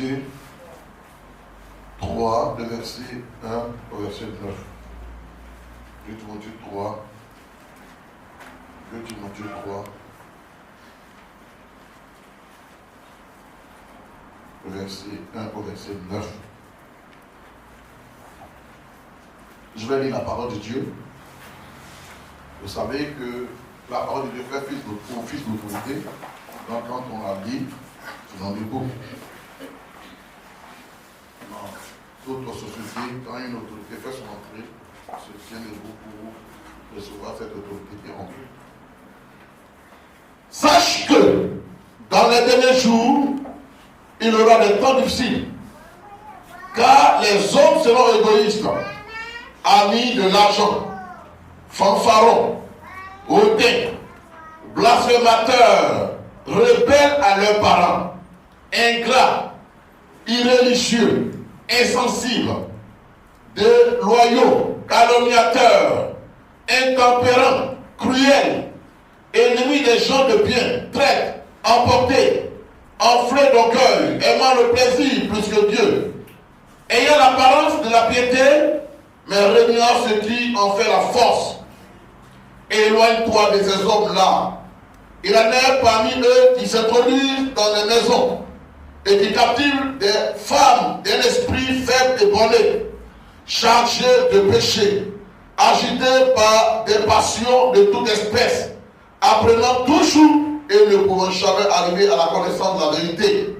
Timothée 3, de verset 1 au verset 9. 2 Timothée 3. 2 Timothée 3. Verset 1 au verset 9. Je vais lire la parole de Dieu. Vous savez que la parole de Dieu fait office d'autorité. Donc quand on la lit, c'est dans les bouts. Dans d'autres sociétés, quand une autorité fait son entrée, se tient debout pour recevoir cette autorité qui est remplie. Sache que dans les derniers jours, il y aura des temps difficiles, car les hommes seront égoïstes, amis de l'argent, fanfarons, hautains, blasphémateurs, rebelles à leurs parents, ingrats, irréligieux, insensibles, déloyaux, calomniateurs, intempérants, cruels, ennemis des gens de bien, traîtres, emportés, enflés d'orgueil, aimant le plaisir plus que Dieu, ayant l'apparence de la piété, mais régnant ce qui en fait la force. Éloigne-toi de ces hommes-là. Il en est parmi eux qui s'introduisent dans les maisons et qui captivent des femmes d'un esprit faible et borné, chargées de péché, agitées par des passions de toute espèce, apprenant toujours et ne pouvant jamais arriver à la connaissance de la vérité.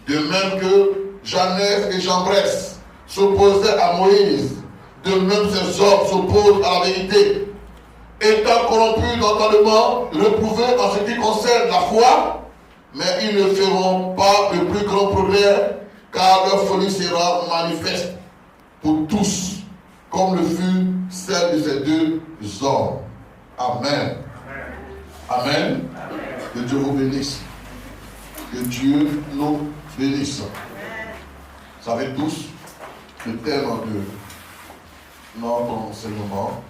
De même que Jannes et Jambres s'opposaient à Moïse, de même ces hommes s'opposent à la vérité. Étant corrompus d'entendement, reprouvés en ce qui concerne la foi, mais ils ne feront pas de plus grand progrès, car leur folie sera manifeste pour tous, comme le fut celle de ces deux hommes. Amen. Amen. Que Dieu vous bénisse. Que Dieu nous bénisse. Vous savez tous, le thème de notre enseignement,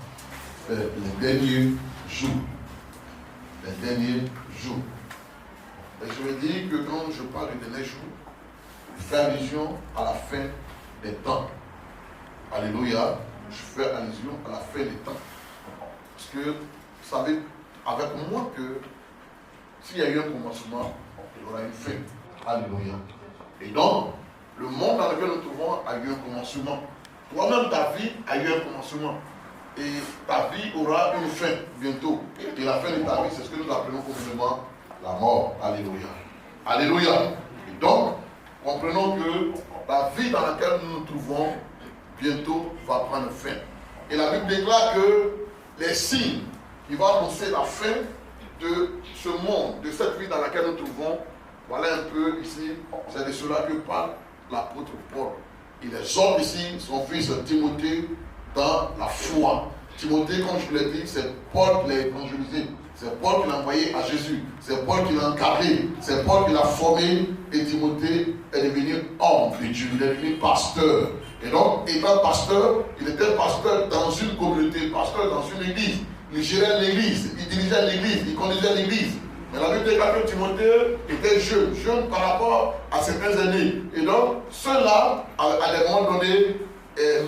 c'est les derniers jours. Les derniers jours. Et je veux dire que quand je parle des derniers jours, je fais allusion à la fin des temps. Alléluia. Je fais allusion à la fin des temps. Parce que, vous savez, avec moi que s'il y a eu un commencement, il y aura une fin. Alléluia. Et donc, le monde dans lequel nous trouvons a eu un commencement. Toi-même, ta vie a eu un commencement. Et ta vie aura une fin bientôt. Et la fin de ta vie, c'est ce que nous appelons communément la mort. Alléluia. Alléluia. Et donc, comprenons que la vie dans laquelle nous nous trouvons bientôt va prendre fin. Et la Bible déclare que les signes qui vont annoncer la fin de ce monde, de cette vie dans laquelle nous trouvons, voilà un peu ici, c'est de cela que parle l'apôtre Paul. Il exhorte ici son fils Timothée dans la foi. Timothée, comme je vous l'ai dit, c'est Paul qui l'a évangélisé. C'est Paul qui l'a envoyé à Jésus. C'est Paul qui l'a encadré. C'est Paul qui l'a formé. Et Timothée est devenu homme de Dieu. Il est devenu pasteur. Et donc, étant pasteur, il était pasteur dans une communauté, pasteur dans une église. Il gérait l'église, il dirigeait l'église, il conduisait l'église. Mais la Bible déclare que Timothée était jeune par rapport à ses aînés. Et donc, ceux-là, à des moments donnés,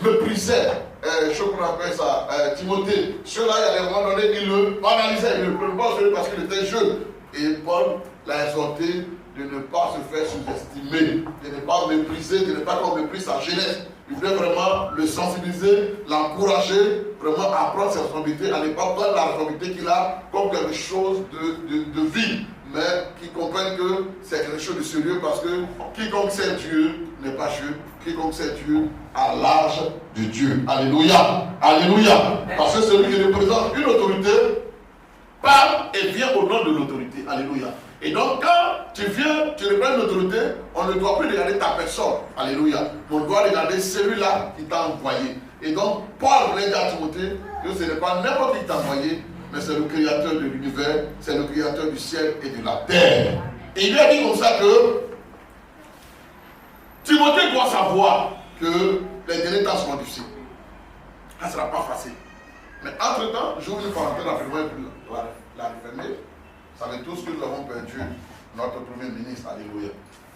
méprisaient, je qu'on appelle ça, Timothée. Ceux-là, à des moments donnés, ils le banalisaient, ils ne le prenaient pas parce qu'il était jeune. Et Paul l'a exhorté de ne pas se faire sous-estimer, de ne pas mépriser, de ne pas qu'on méprise sa jeunesse. Il voulait vraiment le sensibiliser, l'encourager, vraiment à prendre ses responsabilités, à ne pas prendre la responsabilité qu'il a comme quelque chose de vil, mais qui comprenne que c'est quelque chose de sérieux parce que quiconque sait Dieu n'est pas Dieu, quiconque sait Dieu a l'âge de Dieu. Alléluia, alléluia. Parce que celui qui représente une autorité parle et vient au nom de l'autorité. Alléluia. Et donc, quand tu viens, tu reprends l'autorité, on ne doit plus regarder ta personne. Alléluia. On doit regarder celui-là qui t'a envoyé. Et donc, Paul voulait dire à Timothée que ce n'est pas n'importe qui t'a envoyé, mais c'est le créateur de l'univers, c'est le créateur du ciel et de la terre. Et il lui a dit comme ça que Timothée doit savoir que les derniers temps seront difficiles. Ça ne sera pas facile. Mais entre-temps, j'ouvre une parenthèse rapidement pour la refermer. Vous savez tous que nous avons perdu notre Premier ministre, alléluia.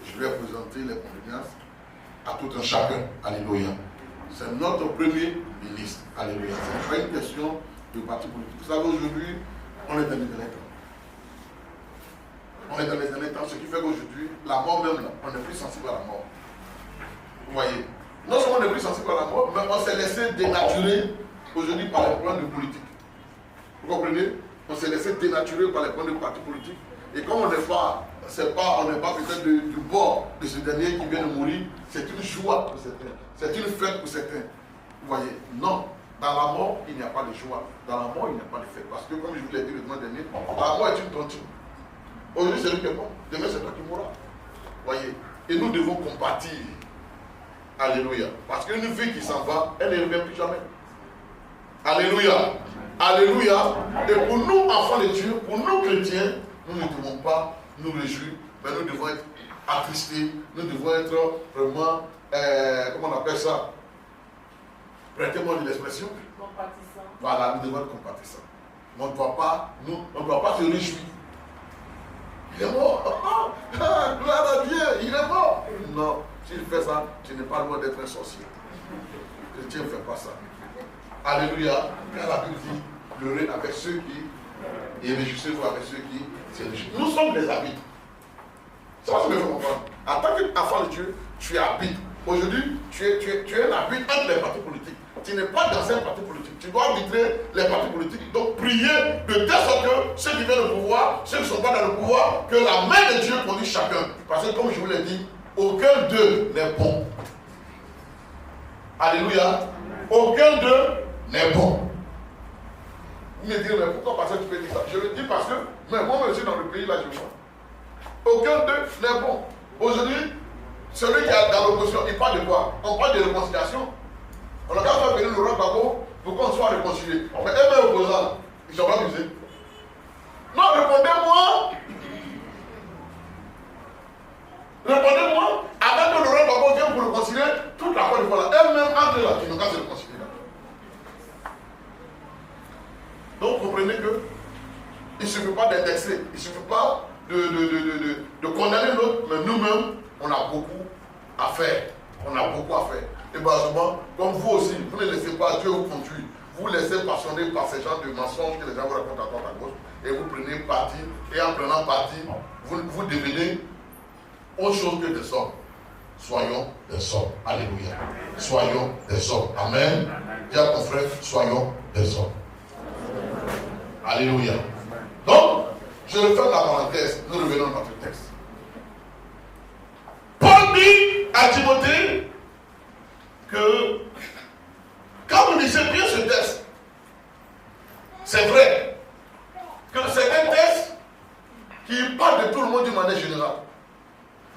Je lui ai présenté les condoléances à tout un chacun, alléluia. C'est notre Premier ministre, alléluia. Ce n'est pas une question de parti politique. Vous savez, aujourd'hui, on est dans les derniers temps. On est dans les derniers temps, ce qui fait qu'aujourd'hui, la mort même, là, on est plus sensible à la mort. Vous voyez, non seulement on est plus sensible à la mort, mais on s'est laissé dénaturer aujourd'hui par les problèmes de politique. Vous comprenez? On s'est laissé dénaturer par les problèmes de partis politiques. Et comme on n'est pas, on n'est pas peut-être du bord de ce dernier qui vient de mourir, c'est une joie pour certains, c'est une fête pour certains. Vous voyez? Non. Dans la mort, il n'y a pas de joie. Dans la mort, il n'y a pas de fête. Parce que, comme je vous l'ai dit le mois dernier, la mort est une tontine. Aujourd'hui, c'est lui qui est mort. Demain, c'est toi qui mourras. Voyez. Et nous devons compatir. Alléluia. Parce qu'une vie qui s'en va, elle ne revient plus jamais. Alléluia. Alléluia. Et pour nous, enfants de Dieu, pour nous chrétiens, nous ne devons pas nous réjouir, mais nous devons être attristés. Nous devons être vraiment, comment on appelle ça? Prêtez-moi de l'expression. Compatissant. Voilà, nous devons être compatissants. On ne doit pas se réjouir. Il est mort. Gloire à Dieu, il est mort. Non, s'il fait ça, tu n'es pas loin d'être un sorcier. Le chrétien ne fait pas ça. Alléluia. Car la Bible dit, pleurez avec ceux qui, et réjouissez-vous avec ceux qui se réjouissent. Nous sommes des arbitres. C'est ça que je veux comprendre. En tant qu'enfant de Dieu, tu habites. Aujourd'hui, tu es un arbitre entre les partis politiques. Tu n'es pas dans un parti politique. Tu dois arbitrer les partis politiques. Donc prier de telle sorte que ceux qui viennent au pouvoir, ceux qui ne sont pas dans le pouvoir, que la main de Dieu conduise chacun. Parce que comme je vous l'ai dit, aucun d'eux n'est bon. Alléluia. Aucun d'eux n'est bon. Vous me direz, mais pourquoi parce que tu peux dire ça? Je le dis parce que, mais moi je suis dans le pays là, je vois. Aucun d'eux n'est bon. Aujourd'hui, celui qui est dans l'opposition, il parle de quoi? On parle de réconciliation. On a quand même venir le roi Babo pour qu'on soit réconcilié. Mais eux-mêmes opposants, ils sont pas amusés. Non, répondez-moi. Répondez-moi. Avant que le roi Babo vienne pour réconcilier, toute la Côte d'Ivoire là, eux-mêmes entre là, qui n'ont qu'à se réconcilier là. Donc comprenez que il ne suffit pas d'indexer, il ne suffit pas de condamner l'autre, mais nous-mêmes, on a beaucoup à faire. On a beaucoup à faire. Et malheureusement, comme vous aussi, vous ne laissez pas Dieu vous conduire. Vous laissez passionner par ces genres de mensonges que les gens vous racontent à droite à gauche. Et vous prenez parti. Et en prenant parti, vous devenez autre chose que des hommes. Soyons des hommes. Alléluia. Soyons des hommes. Amen. Dis à ton frère, soyons des hommes. Alléluia. Donc, je vais faire la parenthèse. Nous revenons à notre texte. Paul dit à Timothée que quand vous lisez bien ce texte, c'est vrai que c'est un texte qui parle de tout le monde d'une manière générale.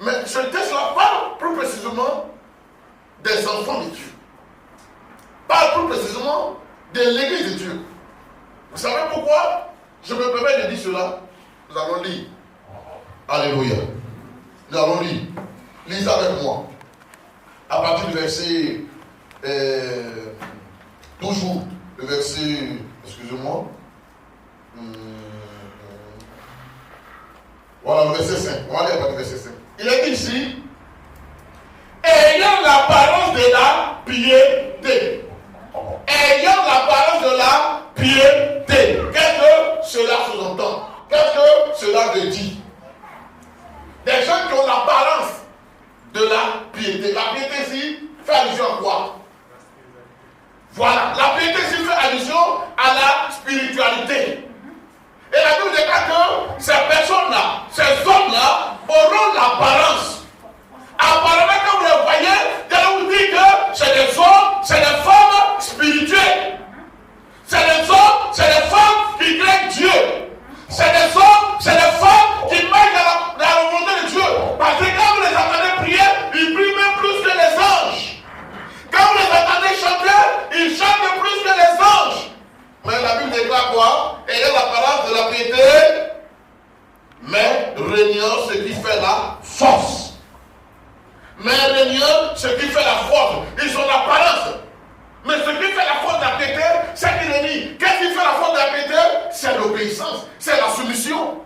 Mais ce texte-là parle plus précisément des enfants de Dieu. Parle plus précisément de l'église de Dieu. Vous savez pourquoi je me permets de dire cela? Nous allons lire. Alléluia. Nous allons lire. Lisez avec moi. À partir du verset, toujours le verset, excusez-moi, voilà le verset 5. On va aller à partir du verset 5. Il est dit ici, ayant l'apparence de la piété. Ayant l'apparence de la piété. Qu'est-ce que cela sous-entend? Qu'est-ce que cela veut dire? Des gens qui ont l'apparence de la piété. La piété ici fait allusion à quoi? Voilà, la piété ici fait allusion à la spiritualité. Et la Bible déclare que ces personnes-là, ces hommes-là, auront l'apparence. Apparemment, quand vous les voyez, vous dire que c'est des hommes, c'est des femmes spirituelles. C'est des hommes, c'est des femmes qui craignent Dieu. C'est des hommes, c'est des femmes qui marchent dans la volonté de Dieu. Parce que quand vous les entendez prier, ils prient même plus que les anges. Quand vous les entendez chanter, ils chantent plus que les anges. Mais la Bible déclare quoi? Ayant l'apparence de la piété, mais régnant ce qui fait la force. Mais régnant ce qui fait la force. Ils ont l'apparence. Mais ce qui fait la force de la piété, c'est qu'il est dit. Qu'est-ce qui fait la force de la piété? C'est l'obéissance, c'est la soumission.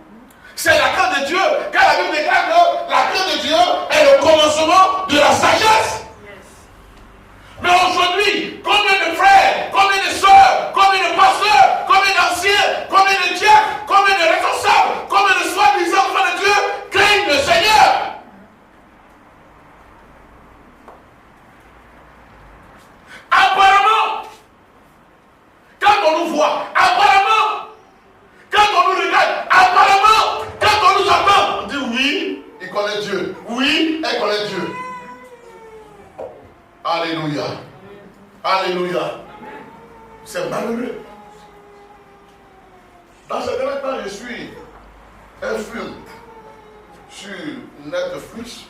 C'est la crainte de Dieu. Car la Bible déclare que la crainte de Dieu est le commencement de la sagesse. Mais aujourd'hui, combien de frères, combien de soeurs, combien de pasteurs, combien d'anciens, combien de diacres, combien de responsables, combien de soi-disant enfants de Dieu craignent le Seigneur? Apparemment, quand on nous voit, apparemment, quand on nous regarde, apparemment, quand on nous entend, on dit oui, il connaît Dieu. Oui, elle connaît Dieu. Alléluia. Alléluia. C'est malheureux. Dans ce dernier temps, je suis un film sur Netflix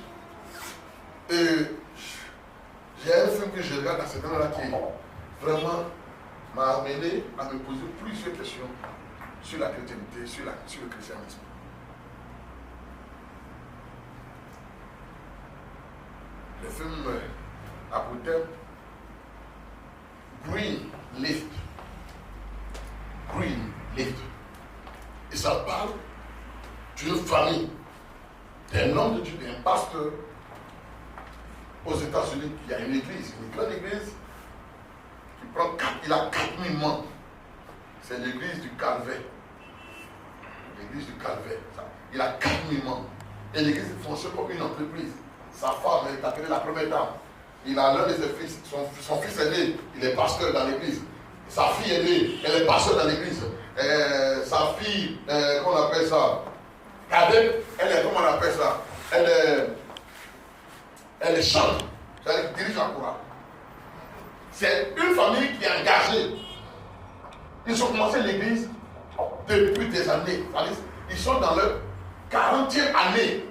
et j'ai un film que je regarde dans ce temps-là qui vraiment m'a amené à me poser plusieurs questions sur la chrétienté, sur le christianisme. Le film a pour thème Green Lift. Green Lift. Et ça parle d'une famille, d'un homme de Dieu, d'un pasteur aux États-Unis. Il y a une église, une grande église qui prend il a 4000 membres. C'est l'église du Calvaire. L'église du Calvaire. Il a 4000 membres. Et l'église fonctionne comme une entreprise. Sa femme est appelée la première dame. Il a l'un de ses fils, son fils est né, il est pasteur dans l'église. Sa fille est née, elle est pasteur dans l'église. Sa fille, comment on appelle ça? Cadette, elle est, comment on appelle ça? Elle est chante, c'est-à-dire qu'elle dirige la chorale. C'est une famille qui est engagée. Ils ont commencé l'église depuis des années. Ils sont dans leur 40e année.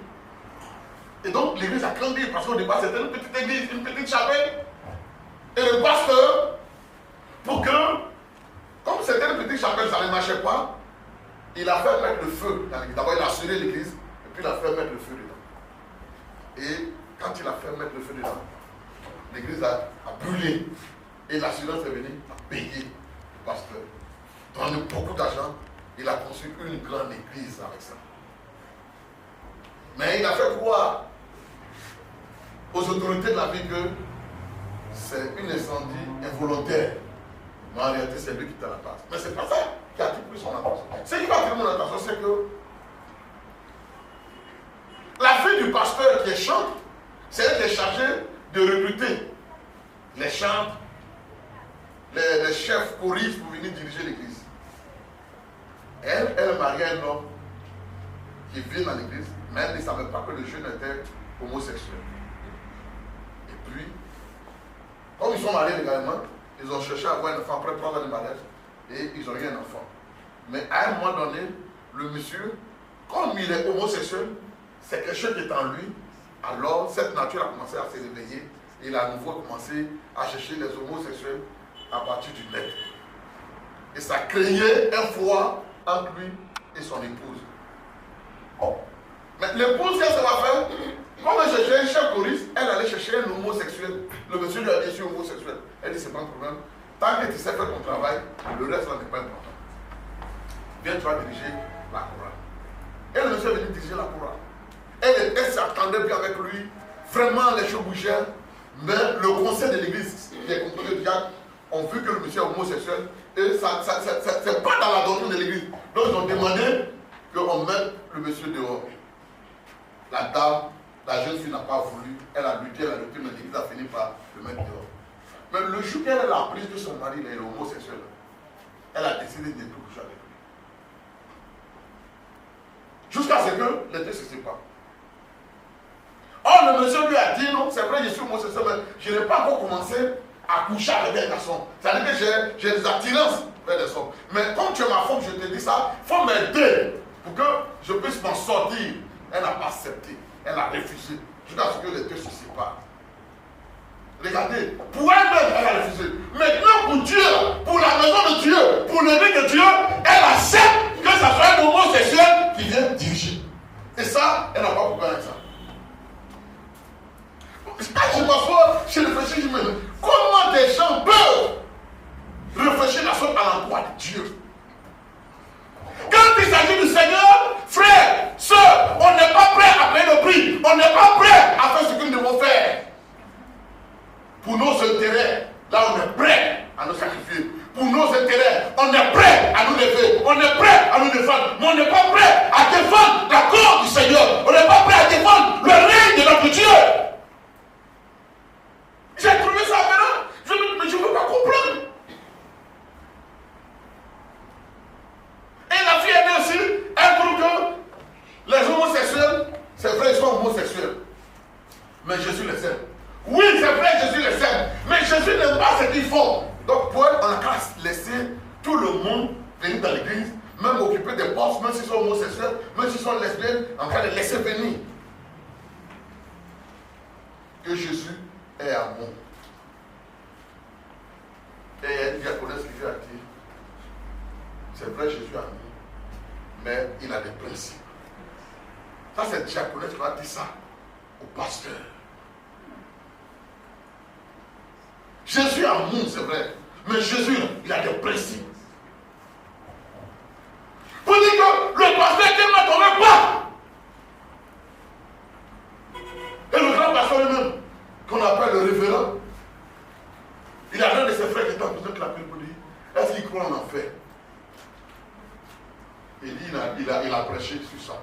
Et donc l'église a grandi parce qu'au départ c'était une petite église, une petite chapelle. Et le pasteur, pour que, comme c'était une petite chapelle, ça ne marchait pas, il a fait mettre le feu dans l'église. D'abord il a scellé l'église, et puis il a fait mettre le feu dedans. Et quand il a fait mettre le feu dedans, l'église a brûlé. Et l'assurance est venue à payer le pasteur. Donner beaucoup d'argent, il a construit une grande église avec ça. Mais il a fait croire aux autorités de la ville que c'est une incendie involontaire. Mais en réalité, c'est lui qui était à la place. Mais c'est pas ça qui a pris son attention. Ce qui va attirer mon attention, c'est que la fille du pasteur qui est chante, c'est elle qui est chargée de recruter les chantes, les chefs choristes pour venir diriger l'église. Elle est mariée à un homme qui vient dans l'église, mais elle ne savait pas que le jeune était homosexuel. Et puis, comme ils sont mariés légalement, ils ont cherché à avoir un enfant après 3 ans de mariage et ils ont eu un enfant. Mais à un moment donné, le monsieur, comme il est homosexuel, c'est quelque chose qui est en lui, alors cette nature a commencé à se réveiller et il a à nouveau commencé à chercher les homosexuels à partir du net. Et ça créait un froid entre lui et son épouse. Mais l'épouse, qu'est-ce qu'elle va faire? Comme elle cherchait un chef choriste, elle allait chercher un homosexuel. Le monsieur lui a dit, je suis homosexuel. Elle dit, c'est pas un problème. Tant que tu sais faire ton travail, le reste là n'est pas important. Viens, tu vas diriger la chorale. Et le monsieur est venu diriger la chorale. Elle s'attendait bien avec lui. Vraiment, les choses bougeaient. Mais le conseil de l'église, qui est composé de diacres, ont vu que le monsieur est homosexuel. Et ça c'est pas dans la doctrine de l'église. Donc ils ont demandé qu'on mette le monsieur dehors. La dame, la jeune fille n'a pas voulu. Elle a lutté, mais l'église a fini par le mettre dehors. Mais le jour qu'elle a appris que son mari est homosexuel, elle a décidé de ne plus coucher avec lui. Jusqu'à ce que les deux se séparent. Or, le monsieur lui a dit, non, c'est vrai, je suis homosexuel, mais je n'ai pas encore commencé à coucher avec des garçons. C'est-à-dire que j'ai des attirances vers des hommes. Mais comme tu es ma femme, je te dis ça, il faut m'aider pour que je puisse m'en sortir. Elle n'a pas accepté, elle a refusé, jusqu'à ce que les deux se séparent. Regardez, pour elle-même, elle a refusé. Maintenant, pour Dieu, pour la maison de Dieu, pour l'église de Dieu, elle accepte que ça soit un homosexuel qui vient diriger. Et ça, elle n'a pas beaucoup avec ça. Je réfléchis, je me dis, comment des gens peuvent réfléchir la sorte à l'endroit de Dieu? Quand il s'agit du Seigneur, frère, on n'est pas prêt à faire ce que nous devons faire. Pour nos intérêts, là on est prêt à nous sacrifier. Pour nos intérêts, on est prêt à nous lever, on est prêt à nous défendre, mais on n'est pas prêt à défendre la cause du Seigneur. On n'est pas prêt à défendre le règne de notre Dieu. J'ai trouvé ça aberrant, mais je ne veux pas comprendre. Et la fille est aussi, elle trouve que les homosexuels, c'est vrai, ils sont homosexuels. Mais Jésus les aime. Oui, c'est vrai, Jésus les aime. Mais Jésus n'aime pas ce qu'ils font. Donc, pour eux, on a qu'à laisser tout le monde venir dans l'église, même occuper des postes, même s'ils sont homosexuels, même s'ils sont lesbiennes, en train de laisser venir. Que Jésus est amour. Et il y a une diaconesse qui vient dire, c'est vrai, Jésus est amour, mais il a des principes. Ça, c'est diaconesse qui va dire ça au pasteur. Jésus est amour, c'est vrai, mais Jésus, il a des principes. Pour dire que le pasteur est tellement tombé pas. Et le grand pasteur lui-même, qu'on appelle le révérend, il a l'un de ses frères qui est en prison qui l'appelle pour dire, est-ce qu'il croit en enfer? Il dit, il a prêché sur ça.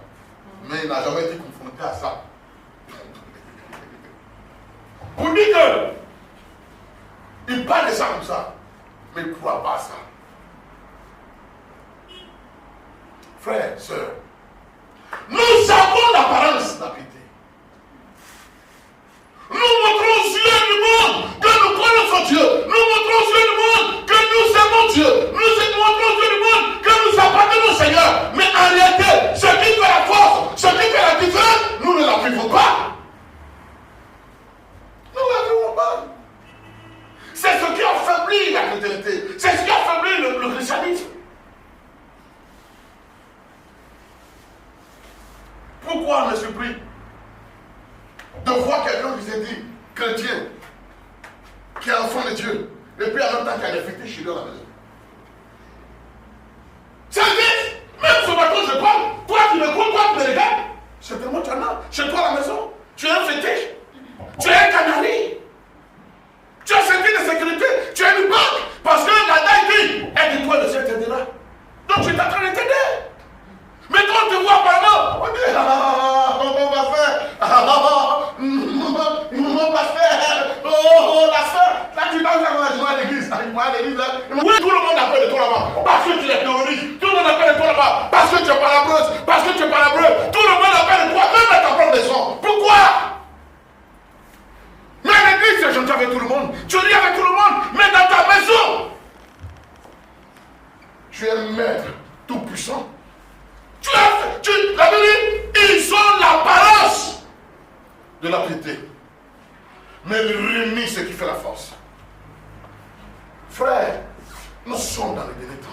Mais il n'a jamais été confronté à ça. Pour dire que il parle de ça comme ça, mais il ne croit pas à ça. Frères, sœurs, nous avons l'apparence de la piété. Nous montrons aux yeux du monde que nous connaissons Dieu. Nous montrons aux yeux du monde que nous aimons Dieu. Nous montrons aux yeux du monde que nous appartenons au Seigneur. Mais en réalité, ce qui fait la force, ce qui fait la différence, nous ne la vivons pas. Nous ne la vivons pas. C'est ce qui affaiblit la chrétienté. C'est ce qui affaiblit le christianisme. Pourquoi on est surpris de voir quelqu'un qui s'est dit chrétien, qui est enfant de Dieu, et puis en même temps qui a des fétiches chez lui à la maison? C'est vite. Même ce matin, je parle. Toi qui me comptes, toi qui me regardes, certainement tu en as. Chez toi à la maison, tu es un fétiche. Tu es un canari. Tu as senti de sécurité. Tu es une banque. Parce que la dame dit, aide-toi, le Seigneur t'aidera. Donc tu es en train de t'aider. Mais quand on te voit apparemment, on dit, mon pasteur, mon pasteur, oh, la soeur, là tu danses à l'église, là, oui, tout le monde appelle de toi là-bas, parce que tu es terroriste, tout le monde appelle de toi là-bas, parce que tu es palabreuse, parce que tu es palabreux, tout le monde appelle de toi, même à ta propre maison. Pourquoi? Mais à l'église, tu es gentil avec tout le monde, tu ris avec tout le monde, mais dans ta maison, tu es un maître tout puissant. La Bible dit, ils ont l'apparence de la piété. Mais le remis, c'est ce qui fait la force. Frère, nous sommes dans le dernier temps.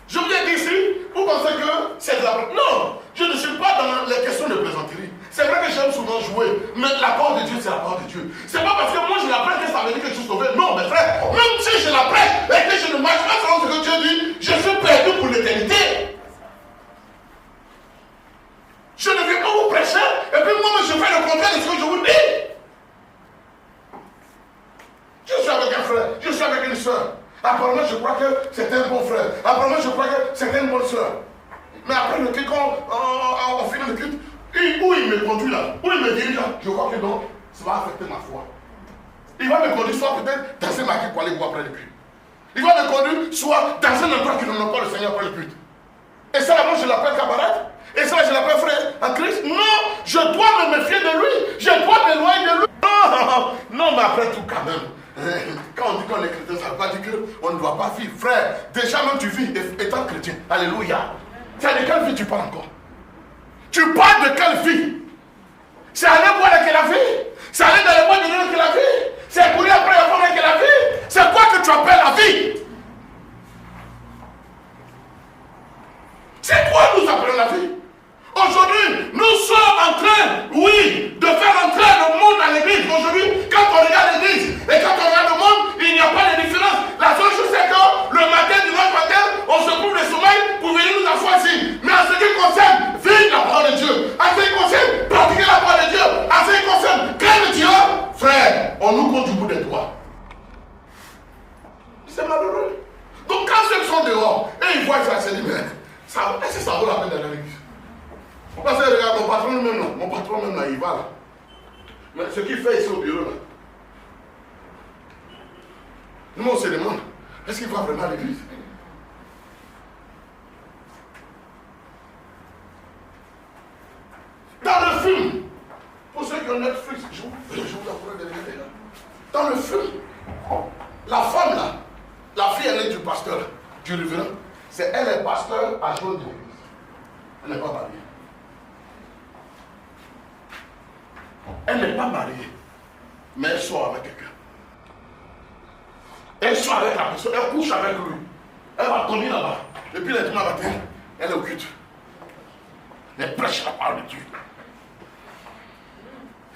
Je viens d'ici, vous pensez que c'est de la... Non, je ne suis pas dans les questions de plaisanterie. C'est vrai que j'aime souvent jouer, mais la parole de Dieu, c'est la parole de Dieu. C'est pas parce que moi je la prêche que ça veut dire que je suis sauvé. Non, mes frères, même si je la prêche et que je ne marche pas selon ce que Dieu dit, je suis perdu pour l'éternité. Je ne viens pas vous prêcher, et puis moi je fais le contraire de ce que je vous dis. Je suis avec un frère, je suis avec une soeur. Apparemment, je crois que c'est un bon frère. Apparemment, je crois que c'est une bonne soeur. Mais après le culte, on finit le culte, où il me conduit là, où il me dirige là, je crois que non, ça va affecter ma foi. Il va me conduire soit peut-être dans un maquis pour aller boire après le culte. Il va me conduire soit dans un endroit qui n'en a pas le Seigneur après le culte. Et ça, moi, je l'appelle camarade. Et ça, je l'appelle frère en Christ. Non, je dois me méfier de lui. Je dois m'éloigner de lui. Non, mais après tout, quand même. Quand on dit qu'on est chrétien, ça ne veut pas dire qu'on ne doit pas vivre. Frère, déjà même tu vis étant chrétien. Alléluia. C'est de quelle vie tu parles encore? Tu parles de quelle vie? C'est aller boire avec la vie? C'est aller dans les bois de l'eau que la vie? C'est courir après la femme avec la vie? C'est quoi que tu appelles la vie? C'est quoi nous appelons la vie? Aujourd'hui, nous sommes en train, oui, de faire entrer le monde dans l'église. Aujourd'hui, quand on regarde l'église et quand on regarde le monde, il n'y a pas de différence. La seule chose, c'est que le matin, dimanche matin, on se coupe le sommeil pour venir nous asseoir ici. Mais en ce qui concerne, vive la parole de Dieu. En ce qui concerne, mon patron même là. Mon patron même là, il va là. Mais ce qu'il fait ici au bureau là. Nous on se demande, est-ce qu'il va vraiment à l'église? Dans le film, pour ceux qui ont Netflix, je vous apprends de regarder là. Dans le film, la femme là, la fille elle est du pasteur, du révérend, c'est elle est pasteur à jour de l'église. Elle n'est pas mariée. Elle n'est pas mariée, mais elle sort avec quelqu'un. Elle sort avec la personne, elle couche avec lui. Elle va tomber là-bas. Et puis le dimanche matin, elle est au culte. Elle prêche la parole de Dieu.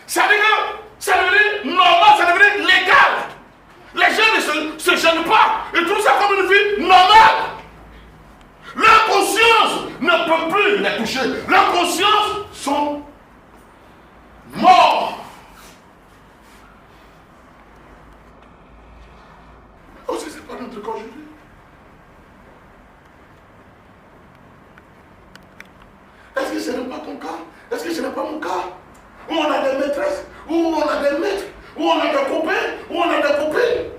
Ça veut dire, c'est devenu normal, c'est devenu légal. Les gens ne se gênent pas. Ils trouvent ça comme une vie normale. Leur conscience ne peut plus les toucher. Leurs consciences sont mortes. Aussi, c'est pas notre cas aujourd'hui. Est-ce que ce n'est pas ton cas? Est-ce que ce n'est pas mon cas? Où on a des maîtresses, où on a des maîtres, où on a des copains, où on a des copines.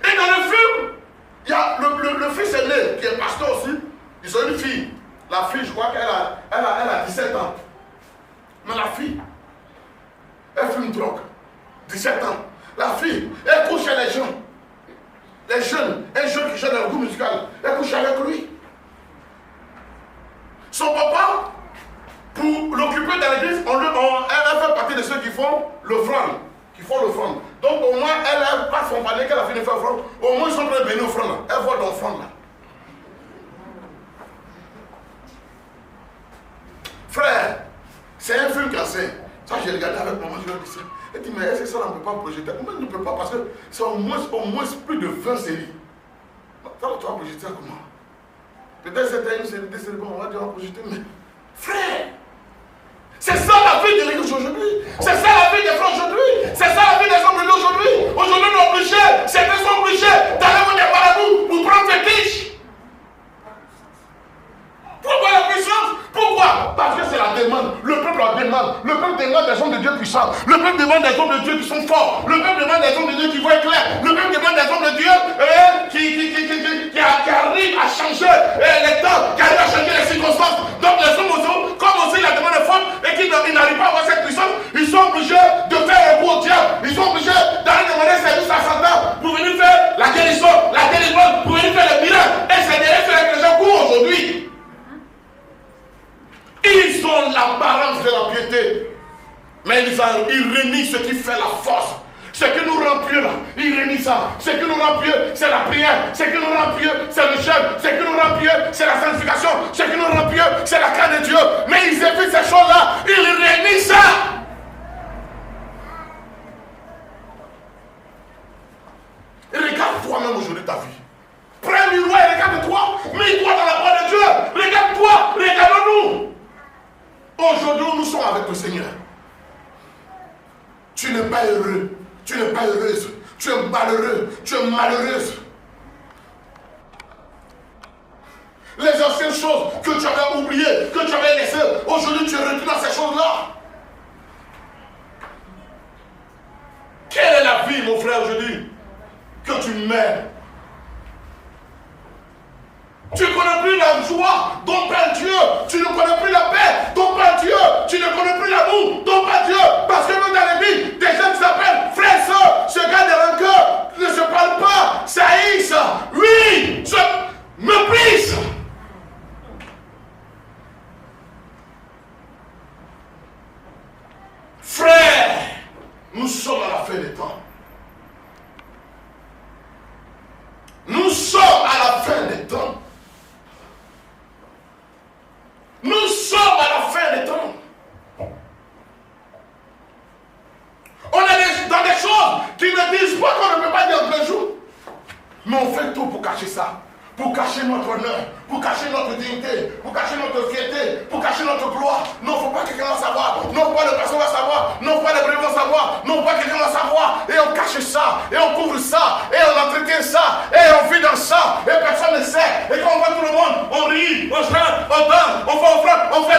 Et dans le film, il y a le fils aîné qui est pasteur aussi. Ils ont une fille. La fille, je crois qu'elle a 17 ans. Mais la fille, elle fume drogue. 17 ans. La fille, elle couche chez les gens. Les jeunes, un jeune qui chante le goût musical, elle couche avec lui. Son papa, pour l'occuper dans l'église, elle fait partie de ceux qui font l'offrande. Donc au moins, elle pas son panier qu'elle a fini de faire l'offrande. Au moins, ils sont très bénis l'offrande. Elle voit l'offrande là. Frère, c'est un film cassé. Ça, j'ai regardé avec maman, je lui ai dit ça. Elle dit, mais est-ce que ça, on ne peut pas projeter? On ne peut pas parce que c'est au moins plus de 20 séries. Ça, tu vas projeter comment? Peut-être c'était une série, des séries, on va dire, on va projeter, mais frère, c'est ça la vie de l'église aujourd'hui. C'est ça la vie des frères aujourd'hui. C'est ça la vie des hommes de Dieu aujourd'hui. Aujourd'hui, nous sommes obligés, certains sont obligés d'aller voir des marabouts pour prendre des cliches. Pourquoi la puissance? Pourquoi? Parce que c'est la demande. Le peuple la demande. Le peuple demande des hommes de Dieu puissants. Le peuple demande des hommes de Dieu qui sont forts. Le peuple demande des hommes de Dieu qui voient clair. Le peuple demande des hommes de Dieu qui arrivent à changer les temps, qui arrivent à changer les circonstances. Donc les hommes aussi, comme aussi la demande est forte et qu'ils n'arrivent pas à avoir cette puissance, ils sont obligés de faire recours au diable. Ils sont obligés d'aller demander service à Satan pour venir faire la guérison, la délivrance, pour venir faire le miracle. Et c'est derrière cela que les gens courent aujourd'hui. Ils ont l'apparence de la piété, mais ils renient ce qui fait la force. Ce qui nous rend pieux là, ils renient ça. Ce qui nous rend pieux, c'est la prière. Ce qui nous rend pieux, c'est le jeûne. Ce qui nous rend pieux, c'est la sanctification. Ce qui nous rend pieux, c'est la crainte de Dieu. Mais ils évitent ces choses-là, ils renient ça. Et regarde toi-même aujourd'hui ta vie. Prends un miroir et regarde-toi. Mets-toi dans la voie de Dieu. Regarde-toi, regardons-nous. Aujourd'hui, nous sommes avec le Seigneur. Tu n'es pas heureux. Tu n'es pas heureuse. Tu es malheureux. Tu es malheureuse. Les anciennes choses que tu avais oubliées, que tu avais laissées, aujourd'hui tu es retourné dans ces choses-là. Quelle est la vie, mon frère, aujourd'hui, que tu mets? Tu ne connais plus la joie dont parle Dieu. Tu ne connais plus la paix dont parle Dieu. Tu ne connais plus l'amour dont parle Dieu. Parce que nous, dans l'église, des gens qui s'appellent frères et sœurs, se gardent des rancœurs, ne se parlent pas, s'haïssent, oui, se méprisent. Frères, nous sommes à la fin des temps. Nous sommes à la fin des temps. Nous sommes à la fin des temps. On est dans des choses qui ne disent pas qu'on ne peut pas dire en plein jour. Mais on fait tout pour cacher ça. Pour cacher notre honneur, pour cacher notre dignité, pour cacher notre fierté, pour cacher notre gloire. Non, il ne faut pas que quelqu'un va savoir. Non, pas le personne va savoir. Non, pas les brebis vont savoir. Non, pas quelqu'un va savoir. Et on cache ça. Et on couvre ça. Et on entretient ça. Et on vit dans ça. Et personne ne sait. Et quand on voit tout le monde, on rit, on chante, on danse, on fait offrande, on fait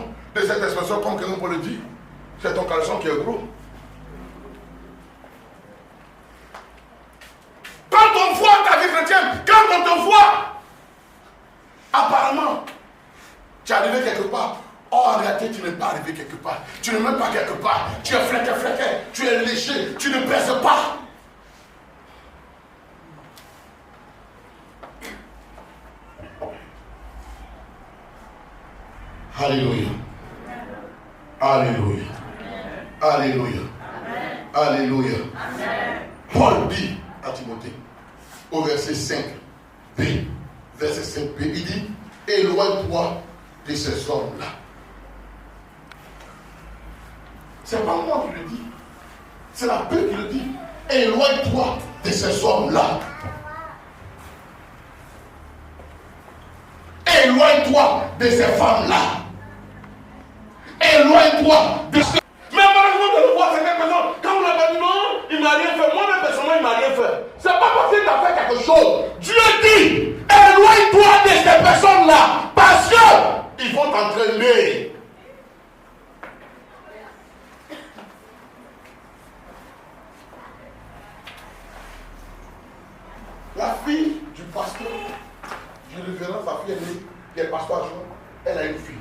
signification de cette expression, comme quelqu'un peut le dire? C'est ton caleçon qui est gros. Quand on voit ta vie chrétienne, quand on te voit, apparemment, tu es arrivé quelque part. Oh, en réalité, tu n'es pas arrivé quelque part. Tu n'es même pas quelque part. Tu es fléqué, tu es léger, tu ne pèses pas. Alléluia. Alléluia. Alléluia. Alléluia. Paul dit à Timothée, au verset 5b, verset 5b, il dit, éloigne-toi de ces hommes-là. C'est pas moi qui le dis, c'est la Bible qui le dit. Éloigne-toi de ces hommes-là. Éloigne-toi de ces femmes-là. Éloigne-toi de ces... Mais malheureusement, de le voir certaines personnes, quand on a dit non, il m'a rien fait. Moi-même, personnellement, il m'a rien fait. C'est pas parce qu'il t'a fait quelque chose. Dieu dit, éloigne-toi de ces personnes-là, parce que ils vont t'entraîner. La fille du pasteur, je référence sa fille aînée, qui est pasteur adjoint, elle a une fille.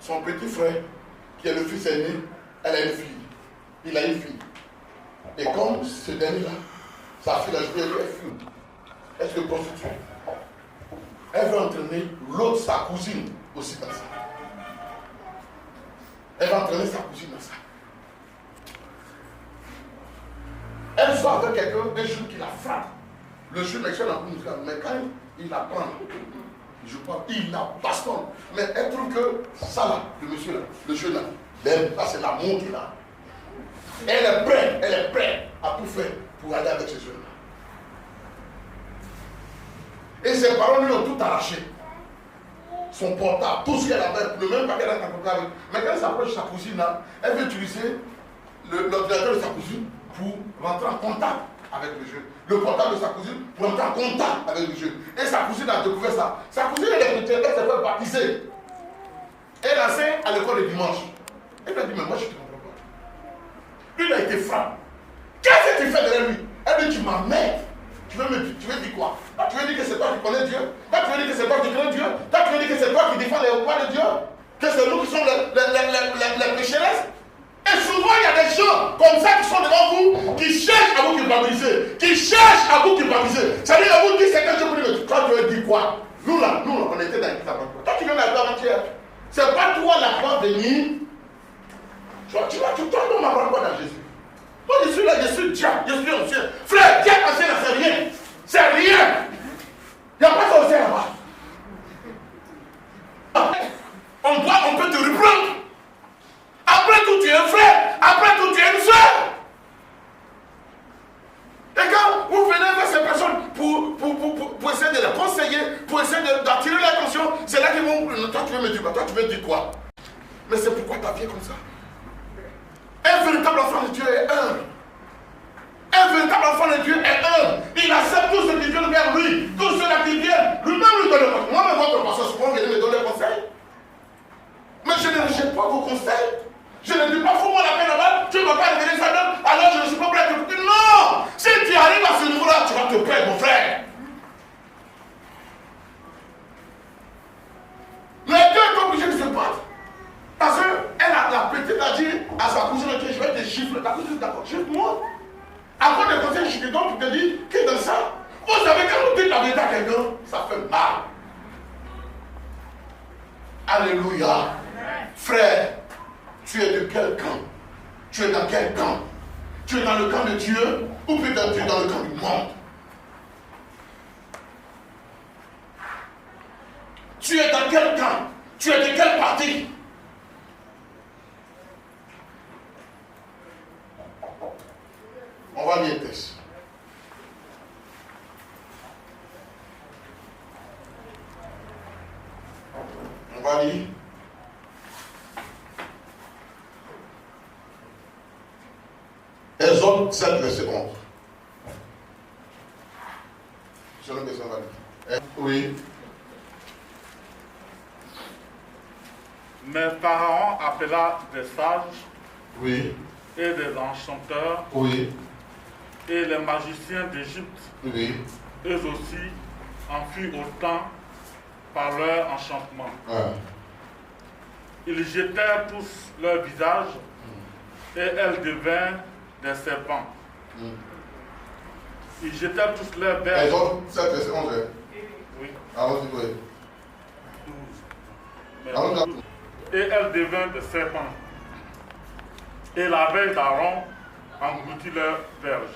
Son petit frère, qui est le fils aîné, elle a une fille. Il a une fille. Et comme ce dernier-là, sa fille a joué, elle fume. Elle se prostitue. Elle veut entraîner l'autre, sa cousine, aussi dans ça. Elle va entraîner sa cousine dans ça. Elle sort avec quelqu'un, un jeune qui la frappe. Le jeune est dans la mais quand il la prend, je crois, il la bastonne. Mais elle trouve que ça là, le monsieur là, le jeune là, là c'est l'amour qu'il a. Elle est prête à tout faire pour aller avec ce jeune là. Et ses parents lui ont tout arraché. Son portable, tout ce qu'elle avait, le même paquet dans sa portable. Mais quand elle s'approche de sa cousine là, elle veut utiliser l'ordinateur de sa cousine pour rentrer en contact avec le jeune. Le portable de sa cousine pour rentrer en contact avec le jeune. Et sa cousine a découvert ça. Sa cousine, elle est chrétienne, elle s'est fait baptiser. Elle enseigne à l'école le dimanche. Elle lui a dit, mais moi je ne te comprends pas. Il a été frappé. Qu'est-ce que tu fais derrière lui? Elle dit, tu m'emmènes. Tu veux dire quoi? Toi, tu veux dire que c'est toi qui connais Dieu? Toi, tu veux dire que c'est toi qui crains Dieu? Toi, tu veux dire que c'est toi qui défends les rois de Dieu? Que c'est nous qui sommes les pécheresses? Et souvent, il y a des gens comme ça qui sont devant vous, qui cherchent à vous culpabiliser, qui cherchent à vous culpabiliser. C'est-à-dire, à vous dire, c'est quelque chose pour dire, toi, tu veux dire quoi? Nous, là, on était dans l'église avant. Toi, tu viens d'arriver avant-hier. C'est pas toi la croix venir. Tu dois m'avoir quoi dans Jésus? Moi, je suis là, je suis Dieu, je suis ancien. Frère, Dieu ancien, c'est rien. C'est rien. Il n'y a pas d'ancien là-bas. On peut te reprendre. Après tout, tu es un frère. Après tout, tu es une soeur. Et quand vous venez vers ces personnes pour essayer de les conseiller, pour essayer d'attirer l'attention, c'est là qu'ils vont. Toi, tu veux me dire quoi? Toi, tu veux dire quoi? Mais c'est pourquoi ta vie est comme ça. Un véritable enfant de Dieu est humble. Un véritable enfant de Dieu est humble. Il accepte tout ce qui vient vers lui. Tout ceux qui viennent. Lui-même lui donne le conseil. Moi-même, votre pasteur, souvent, il me donne le conseil. Mais je ne rejette pas vos conseils. Je ne dis pas, fous-moi la peine là-bas, tu ne vas pas révéler ça d'homme, alors je ne suis pas prêt à te dire non! Si tu arrives à ce niveau-là, tu vas te perdre, mon frère. Les deux sont obligés de se battre. Parce que la petite a dit à sa cousine, je vais te gifler. La cousine dit d'accord, gifle-moi. Avant de conseiller, je te donne, tu te dis, qui est dans ça? Vous savez, quand vous dites la vérité à quelqu'un, ça fait mal. Alléluia. Frère, tu es de quel camp? Tu es dans quel camp? Tu es dans le camp de Dieu ou peut-être tu es dans le camp du monde? Tu es dans quel camp? Tu es de quel parti? On va lire le texte. On va lire. Exode 7, verset 11. C'est le verset, on va lire. Oui. Mais Pharaon appela des sages Oui. et des enchanteurs Oui. et les magiciens d'Égypte, Oui. eux aussi, en furent autant par leur enchantement. Ah. Ils jetèrent tous leur visage et elles devinrent des serpents. Ils jetèrent tous leurs verges. Exode 7, verset 11. Oui. Allons-y, oui. 12. Mais Allons-y. 12. Et elles devinrent des serpents. Et la verge d'Aaron engloutit leur verge.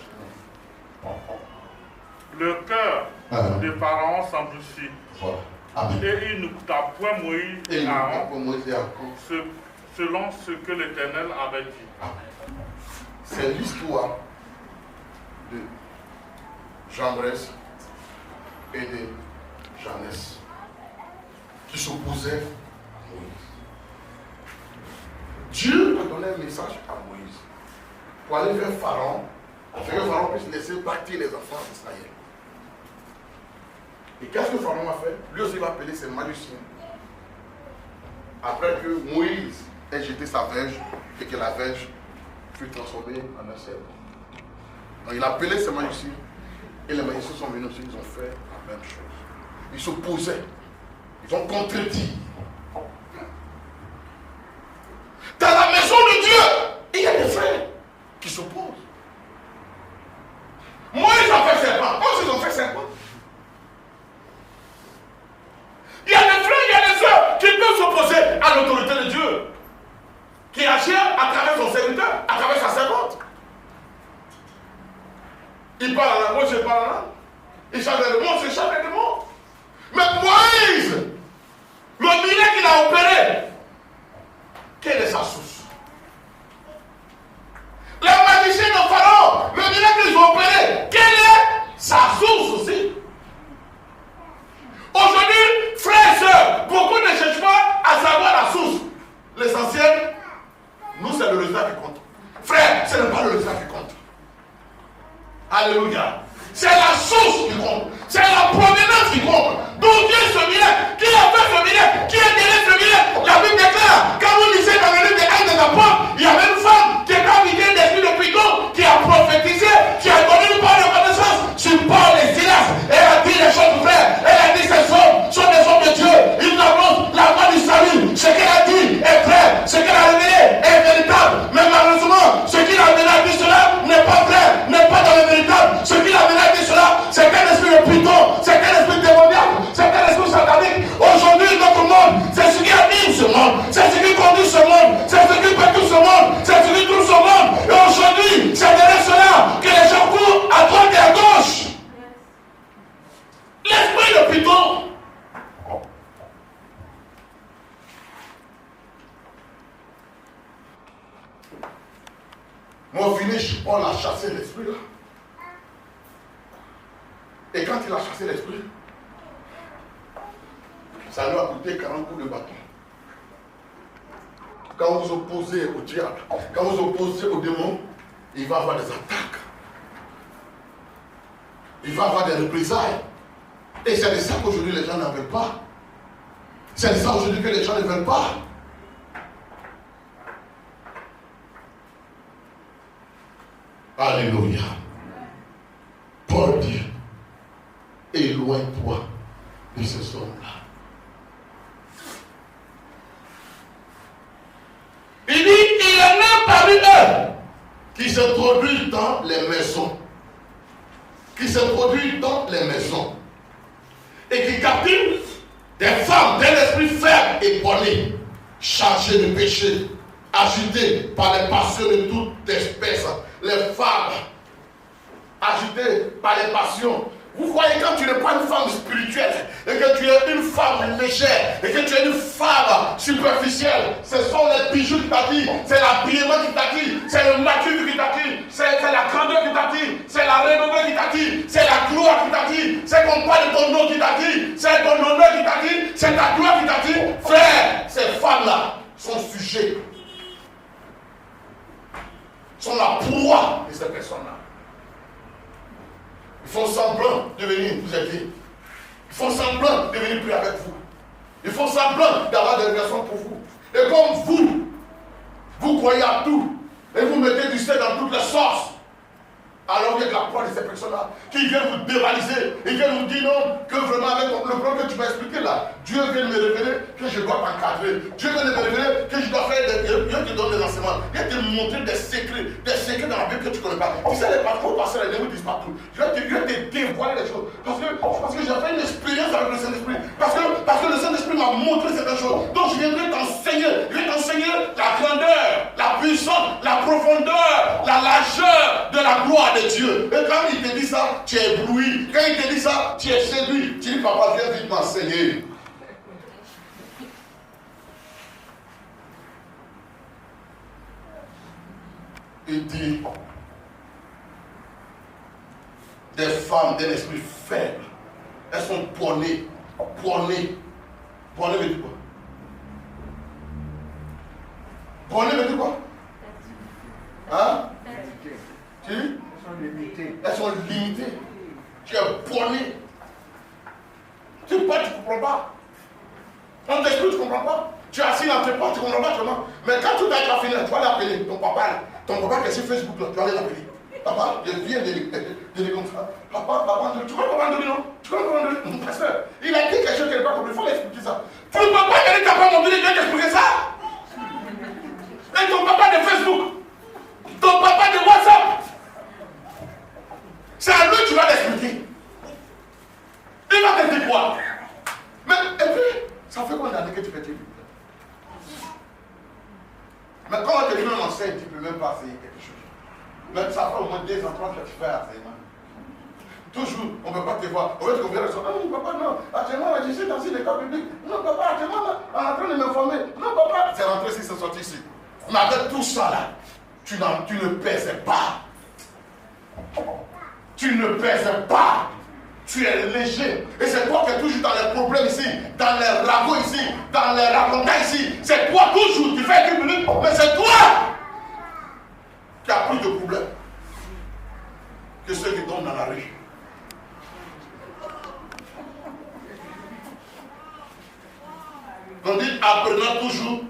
Le cœur de Pharaon s'endurcit. Voilà. Amen. Et il ne coûta point Moïse Et et Aaron pour Moïse et Aaron. selon ce que l'Éternel avait dit. C'est l'histoire de Jambres et de Jeannès qui s'opposaient à Moïse. Dieu a donné un message à Moïse pour aller vers Pharaon, afin que Pharaon puisse laisser bâtir les enfants d'Israël. Et qu'est-ce que Pharaon a fait? Lui aussi va appeler ses magiciens. Après que Moïse ait jeté sa verge et que la verge fut transformée en un serpent. Donc il a appelé ses magiciens et les magiciens sont venus aussi, ils ont fait la même chose. Ils s'opposaient, ils ont contredit. Dans la maison de Dieu, il y a des frères qui s'opposent. Moïse a fait serpent, eux ils ont fait serpent. Il y a des frères, il y a des sœurs qui peuvent s'opposer à l'autorité de Dieu, qui agit à travers son serviteur, à travers sa servante. Il parle à la moi je parle à la. Il chante des démons, je chante des démons. Mais Moïse, le miracle qu'il a opéré, quelle est sa source? Les magiciens de Pharaon, le miracle qu'ils ont opéré, quelle est sa source aussi? Aujourd'hui, frères et sœurs, beaucoup ne cherchent pas à savoir la source. L'essentiel, nous, c'est le résultat qui compte. Frère, ce n'est pas le résultat qui compte. Alléluia. C'est la source qui compte. C'est la provenance qui compte. D'où vient ce miracle? Qui a fait ce miracle? Qui a donné ce miracle? La Bible déclare, quand vous lisez dans le livre des Actes des Apôtres, il y avait une femme qui était habitée d'esprit de Python, qui a prophétisé, qui a donné une parole de connaissance sur Paul et Silas. Elle a dit les choses vraies. Elle a dit ces hommes sont des hommes de Dieu. Ils annoncent la voie du salut. Ce qu'elle a dit est vrai. Ce qu'elle a révélé est véritable. Mais malheureusement, ce qu'il a dit cela n'est pas vrai, n'est pas dans le véritable. Ce qu'il a dit cela, c'est qu'un esprit de Python, c'est qu'un esprit démoniaque, c'est qu'un esprit satanique. Aujourd'hui, notre monde, c'est ce qui anime ce monde, c'est ce qui conduit ce monde, c'est ce qui fait tout ce monde, c'est ce qui trouve ce monde. Et aujourd'hui, c'est derrière cela que les gens courent à droite et à gauche. L'esprit de Python. Mon finish, on a chassé l'esprit là. Et quand il a chassé l'esprit, ça lui a coûté 40 coups de bâton. Quand vous opposez au diable, quand vous opposez au démon, il va avoir des attaques. Il va avoir des représailles. Et c'est de ça qu'aujourd'hui les gens n'en veulent pas. C'est de ça aujourd'hui que les gens ne veulent pas. Alléluia. Paul dit, éloigne-toi de ces hommes-là. Il dit, il y en a parmi eux qui s'introduisent dans les maisons. Qui s'introduisent dans les maisons. Et qui captivent des femmes d'un esprit faible et borné, chargées de péché, agitées par les passions de toute espèce. Les femmes agitées par les passions. Vous voyez, quand tu n'es pas une femme spirituelle et que tu es une femme légère et que tu es une femme superficielle, ce sont les bijoux qui t'attirent, c'est l'habillement qui t'attire, c'est le mature qui t'attire, c'est la grandeur qui t'attire, c'est la renommée qui t'attire, c'est la gloire qui t'attire, c'est qu'on parle de ton nom qui t'attire, c'est ton honneur qui t'attire, c'est ta gloire qui t'attire. Frère, ces femmes-là sont sujets, sont la proie de ces personnes-là. Ils font semblant de venir vous aider. Ils font semblant de venir prier avec vous. Ils font semblant d'avoir des relations pour vous. Et comme vous croyez à tout, et vous mettez du sel dans toutes les sauces, alors il y a la plupart de ces personnes-là qui viennent vous dévaliser, ils viennent vous dire non, que vraiment avec le problème que tu m'as expliqué là, Dieu vient me révéler que je dois t'encadrer, Dieu vient me révéler que je dois faire Dieu te donne des enseignements, il vient te montrer des secrets dans la Bible que tu ne connais pas. Tu sais, les parcours passés, les démons disent partout. Je vais te dévoiler les choses. Parce que j'ai fait une expérience avec le Saint-Esprit. Parce que le Saint-Esprit m'a montré certaines choses. Donc je viendrai t'enseigner. Je vais t'enseigner la grandeur, la puissance, la profondeur, la largeur de la gloire de Dieu. Et quand il te dit ça, tu es ébloui. Quand il te dit ça, tu es séduit. Tu dis, papa, viens vite m'enseigner. Il dit, des femmes d'un esprit faible, elles sont bornées. Bornées veut dire quoi? Bornées veut dire quoi? Hein? Elles sont limitées. Tu es borné. Tu ne comprends pas. On t'explique, tu ne comprends pas. Tu es assis dans tes portes, tu ne comprends pas comment. Mais quand tout est fini, tu vas l'appeler. Ton papa qui est sur Facebook, là, tu vas aller l'appeler. Papa, je viens de lui comme ça. Papa, tu connais Papa André, non? Tu connais Papa André? Mon pasteur, il a dit quelque chose qu'elle n'a pas compris. Il faut l'expliquer ça. Tu ne peux pas dire que Papa André vient t'expliquer ça. Et ton papa de Facebook, ton papa de WhatsApp, c'est à lui que tu vas l'expliquer. Il va te dire quoi? Mais, et puis, ça fait combien d'années que tu fais tes livres? Mais quand quelqu'un enseigne, tu ne peux même pas essayer quelque chose. Mais ça fait au moins 2 ans, 3 ans que tu fais enseignement. Toujours, on ne peut pas te voir. On va te confier à non, papa, non. Actuellement, je suis dans une école publique. Non, papa, actuellement, on est en train de m'informer. Non, papa. C'est rentré ici, c'est sorti ici. Mais avec tout ça là, tu ne pèses pas. Tu ne pèses pas. Tu es léger. Et c'est toi qui es toujours dans les problèmes ici, dans les ragots ici, dans les racontages ici. C'est toi toujours. Tu fais 10 minutes, mais c'est toi qui as plus de problèmes que ceux qui tombent dans la rue. On dit apprenant toujours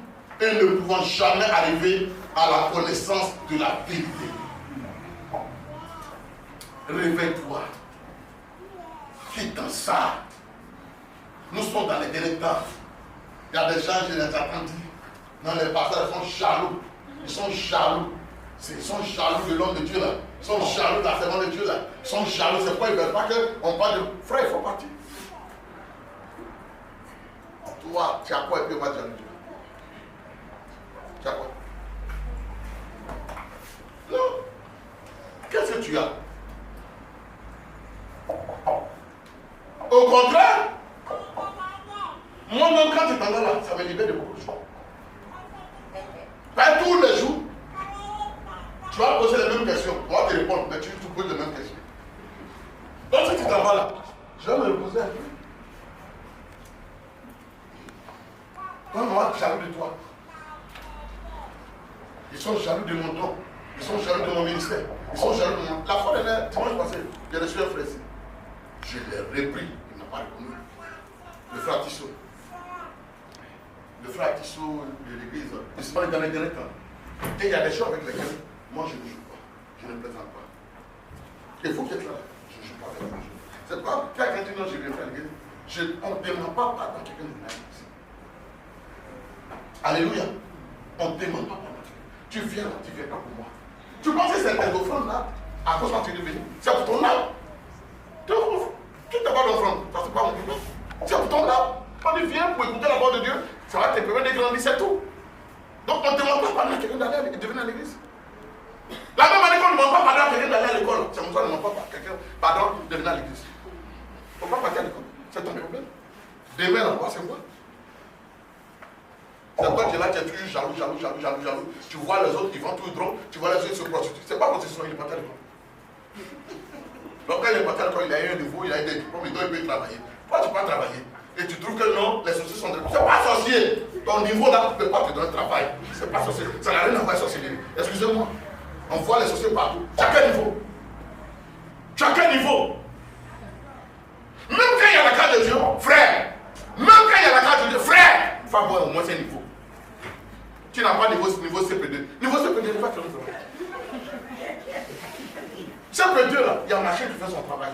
et ne pouvant jamais arriver à la connaissance de la vérité. Réveille-toi. Quitte dans ça. Nous sommes dans les derniers temps. Il y a des gens, je les entends dire, non, les pasteurs sont jaloux. Ils sont jaloux. Ils sont jaloux de l'homme de Dieu là. Ils sont jaloux de la servante de Dieu là. Ils sont jaloux. C'est pourquoi ils ne veulent pas qu'on parle de frère, il faut partir. Toi, tu as quoi et puis on va dire Dieu? Tu as quoi? Non. Qu'est-ce que tu as? Au contraire, moi-même quand tu t'en vas là, ça me libère de beaucoup de choses. Pas tous les jours, tu vas poser les mêmes questions. Moi, je te réponds, mais tu poses les mêmes questions. Donc si tu t'en vas là, je vais me reposer un peu. Moi, jaloux de toi. Ils sont jaloux de mon don. Ils sont jaloux de mon ministère. Ils sont jaloux de mon... La fois dernière, dimanche passé, j'ai reçu un frère ici. Je l'ai repris. Il n'a pas reconnu. Le frère Tissot. Le frère Tissot de l'église. Il se parle dans les derniers temps. Et il y a des choses avec lesquelles moi je ne joue pas. Je ne plaisante pas. Il faut qu'il y ait là. Je ne joue pas avec les gens. C'est pas quand quelqu'un dit non, je viens faire l'église. On ne demande pas pardon à quelqu'un de l'église. Alléluia. On ne demande pas pardon. Tu viens là, tu ne viens pas pour moi. Tu penses que c'est tes offrandes là, à cause quand tu es venu. C'est pour ton âme. Tu n'as pas d'offrande. Ça, c'est pas mon problème. C'est pour ton âme. Quand tu viens pour écouter la voix de Dieu, ça va te permettre de grandir, c'est tout. Donc on ne demande pas pardon à quelqu'un d'aller de venir à l'église. La même année qu'on ne demande pas pardon à quelqu'un d'aller à l'école, c'est comme ça qu'on ne demande pas quelqu'un pardon de venir à l'église. Il ne faut pas partir à l'école. C'est ton problème. Demain, là-bas, c'est moi. C'est toi qui es là, tu es toujours jaloux. Tu vois les autres, ils vont tout droit, tu vois les autres se prostituer. C'est pas prostitution, il est pas à l'école. Donc quand il est parti à l'école, il a eu un niveau, il a eu des diplômes, il doit travailler. Pourquoi tu ne peux pas travailler? Et tu trouves que non, les sorciers sont des... C'est pas sorcier. Ton niveau là, tu ne peux pas te donner un travail. C'est pas sorcier. Ça n'a rien à voir avec sorcellerie. Excusez-moi. On voit les sorciers partout. Tu as quel niveau? Tu as quel niveau? Même quand il y a la carte de Dieu, frère. Même quand il y a la carte de Dieu, frère. Il faut avoir au moins un niveau. Tu n'as pas niveau CP2. Niveau CP2, il va faire le travail. CP2 là, il y a un machin qui fait son travail.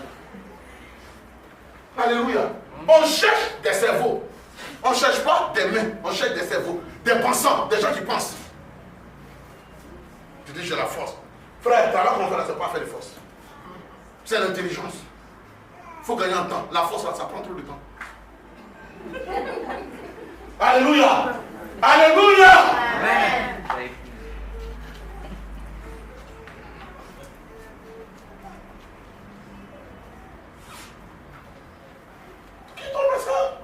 Alléluia. On cherche des cerveaux. On ne cherche pas des mains, on cherche des cerveaux, des pensants, des gens qui pensent. Tu dis j'ai la force. Frère, t'as là qu'on fait là, c'est pas faire de force. C'est l'intelligence. Il faut gagner en temps. La force là, ça prend trop de temps. Alléluia. Alléluia. Amen. Qui tombe ça?